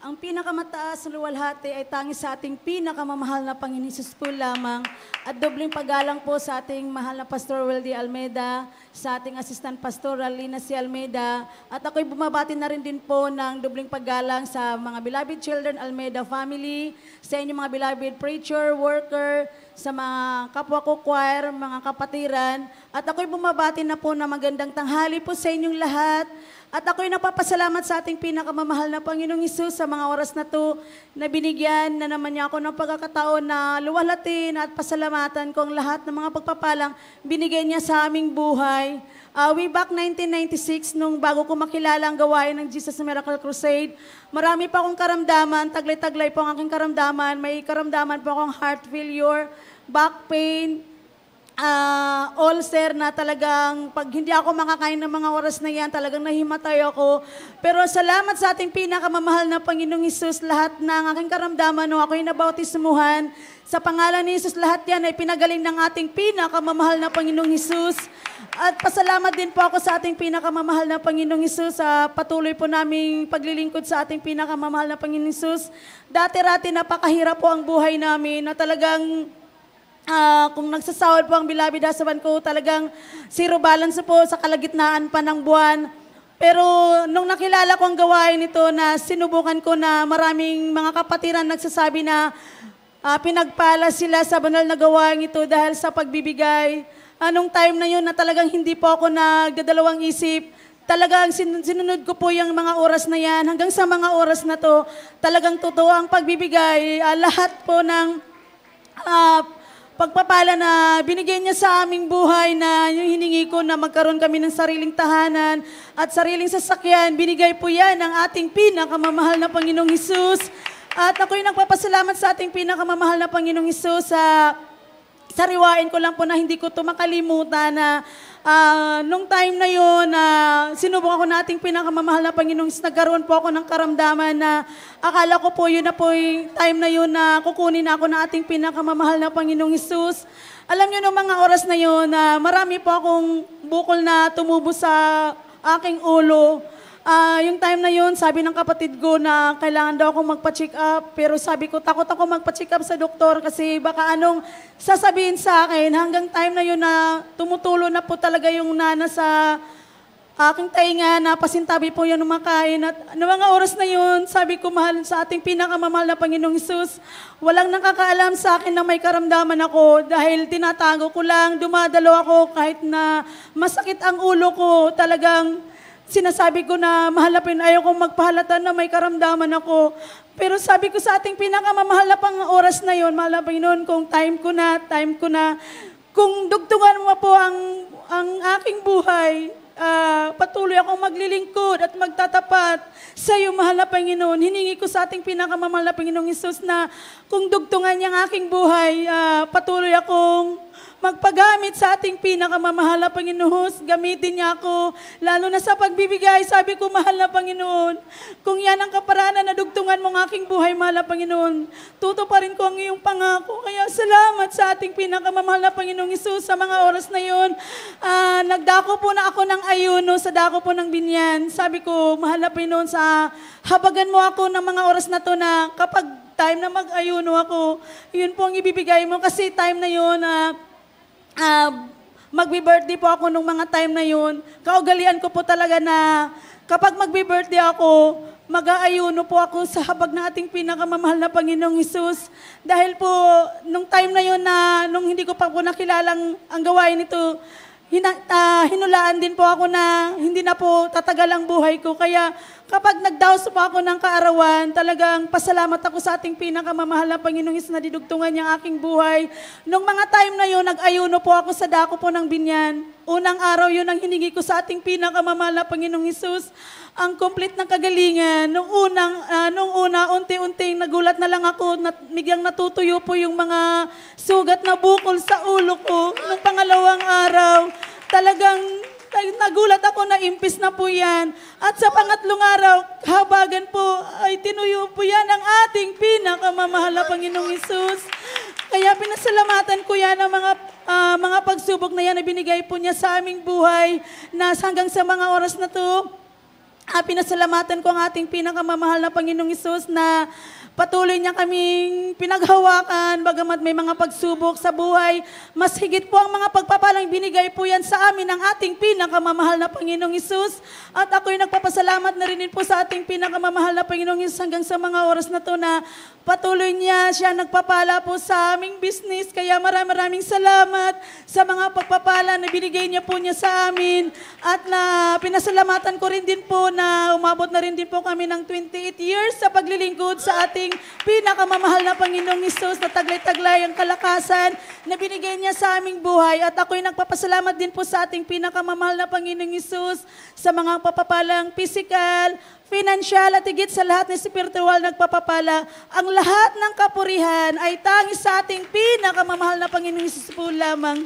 Ang pinakamataas na luwalhati ay tangis sa ating pinakamamahal na Panginoon Hesus po lamang at dobleng paggalang po sa ating mahal na Pastor Weldy Almeida, sa ating Assistant Pastoral Lina C. Almeida, at ako'y bumabati na rin din po ng dobleng paggalang sa mga beloved children Almeida family, sa inyong mga beloved preacher, worker, sa mga kapwa ko choir, mga kapatiran, at ako'y bumabati na po na magandang tanghali po sa inyong lahat. At ako'y napapasalamat sa ating pinakamamahal na Panginoong Hesus sa mga oras na to na binigyan na naman niya ako ng pagkakataon na luwalhatin at pasalamatan ko ang lahat ng mga pagpapalang binigay niya sa aming buhay. Way back 1996, nung bago ko makilala ang gawain ng Jesus Miracle Crusade, marami pa akong karamdaman, taglay-taglay po ang aking karamdaman. May karamdaman po akong heart failure, back pain, ulcer na talagang pag hindi ako makakain ng mga oras na yan, talagang nahimatay ako. Pero salamat sa ating pinakamamahal na Panginoong Hesus, lahat ng aking karamdaman nung ako'y nabautismuhan. Sa pangalan ni Hesus, lahat yan ay pinagaling ng ating pinakamamahal na Panginoong Hesus. At pasalamat din po ako sa ating pinakamamahal na Panginoong Hesus sa patuloy po naming paglilingkod sa ating pinakamamahal na Panginoong Hesus. Dati-rati napakahirap po ang buhay namin na talagang kung nagsasahod po ang beloved husband ko, talagang zero balance po sa kalagitnaan pa ng buwan. Pero nung nakilala ko ang gawain ito na sinubukan ko na maraming mga kapatiran nagsasabi na pinagpala sila sa banal na gawain ito dahil sa pagbibigay. Anong time na yun na talagang hindi po ako nagdadalawang isip, talagang sinunod ko po yung mga oras na yan. Hanggang sa mga oras na to, talagang totoo ang pagbibigay. Lahat po ng pagpapala na binigay niya sa aming buhay na yung hiningi ko na magkaroon kami ng sariling tahanan at sariling sasakyan, binigay po yan ng ating pinakamamahal na Panginoong Hesus. At ako'y nagpapasalamat sa ating pinakamamahal na Panginoong Hesus sa sariwain ko lang po na hindi ko ito makalimutan na nung time na yun, sinubukan ko na ating pinakamamahal na Panginoong Hesus, nagkaroon po ako ng karamdaman na akala ko po yun na po yung time na yun na kukunin ako ng ating pinakamamahal na Panginoong Hesus. Alam nyo nung mga oras na yun, marami po akong bukol na tumubo sa aking ulo. Yung time na yun, sabi ng kapatid ko na kailangan daw akong magpa-check up. Pero sabi ko, takot ako magpa-check up sa doktor kasi baka anong sasabihin sa akin. Hanggang time na yun na tumutulo na po talaga yung nana sa aking tainga na pasintabi po yun umakain. At noong mga oras na yun, sabi ko, mahal sa ating pinakamamahal na Panginoong Hesus, walang nakakaalam sa akin na may karamdaman ako dahil tinatago ko lang, dumadalo ako kahit na masakit ang ulo ko, talagang sinasabi ko na mahalapin, ayaw kong magpahalata na may karamdaman ako. Pero sabi ko sa ating pinakamamahal na pang oras na yun, mahal na Panginoon, kung time ko na, kung dugtungan mo po ang aking buhay, patuloy akong maglilingkod at magtatapat sa iyo, mahal na Panginoon. Hiningi ko sa ating pinakamamahal na Panginoong Hesus na kung dugtungan niya ang aking buhay, patuloy akong magpagamit sa ating pinakamamahal na Panginoon. Gamitin niya ako, lalo na sa pagbibigay. Sabi ko, mahal na Panginoon, kung yan ang kaparaanan na dugtungan mo ang aking buhay, mahal na Panginoon, tutuparin ko ang iyong pangako. Kaya salamat sa ating pinakamamahal na Panginoong Hesus sa mga oras na yun. Nagdako po na ako ng ayuno sa dako po ng binyan. Sabi ko, mahal na Panginoon, habagan mo ako ng mga oras na to na kapag time na mag-ayuno ako, yun po ang ibibigay mo. Kasi time na yun, magbi-birthday po ako nung mga time na yun. Kaugalian ko po talaga na kapag magbi-birthday ako, mag-aayuno po ako sa habag na ating pinakamamahal na Panginoong Hesus. Dahil po, nung time na yun na, nung hindi ko pa po nakilalang ang gawain ito, hinulaan din po ako na hindi na po tatagal ang buhay ko. Kaya kapag nagdaos po ako ng kaarawan, talagang pasalamat ako sa ating pinakamamahal na Panginoong Hesus na didugtungan niya ang aking buhay. Nung mga time na yun, nag-ayuno po ako sa dako po ng binyan. Unang araw yun ang hiningi ko sa ating pinakamamahal na Panginoong Hesus, ang complete ng kagalingan. Nung una, unti-unting nagulat na lang ako, biglang natutuyo po yung mga sugat na bukol sa ulo ko. Nung pangalawang araw, talagang nagulat ako na impis na po yan. At sa pangatlong araw, habagan po, ay tinuyo po yan ang ating pinakamamahal na Panginoong Hesus. Kaya pinasalamatan ko yan ang mga pagsubok na yan na binigay po niya sa aming buhay na hanggang sa mga oras na to, Pinasalamatan ko ang ating pinakamamahal na Panginoong Hesus na patuloy niya kaming pinaghawakan, bagamat may mga pagsubok sa buhay. Mas higit po ang mga pagpapalang binigay po yan sa amin ng ating pinakamamahal na Panginoong Hesus. At ako'y nagpapasalamat na rin po sa ating pinakamamahal na Panginoong Hesus hanggang sa mga oras na to na patuloy niya siya nagpapala po sa aming business. Kaya maraming salamat sa mga pagpapala na binigay niya po niya sa amin. At na pinasalamatan ko rin din po na umabot na rin din po kami ng 28 years sa paglilingkod sa ating pinakamamahal na Panginoong Hesus na taglay-taglay ang kalakasan na binigay niya sa aming buhay. At ako'y nagpapasalamat din po sa ating pinakamamahal na Panginoong Hesus sa mga papapalang physical, financial at higit sa lahat na spiritual nagpapapala. Ang lahat ng kapurihan ay tangis sa ating pinakamamahal na Panginoong Hesus po lamang.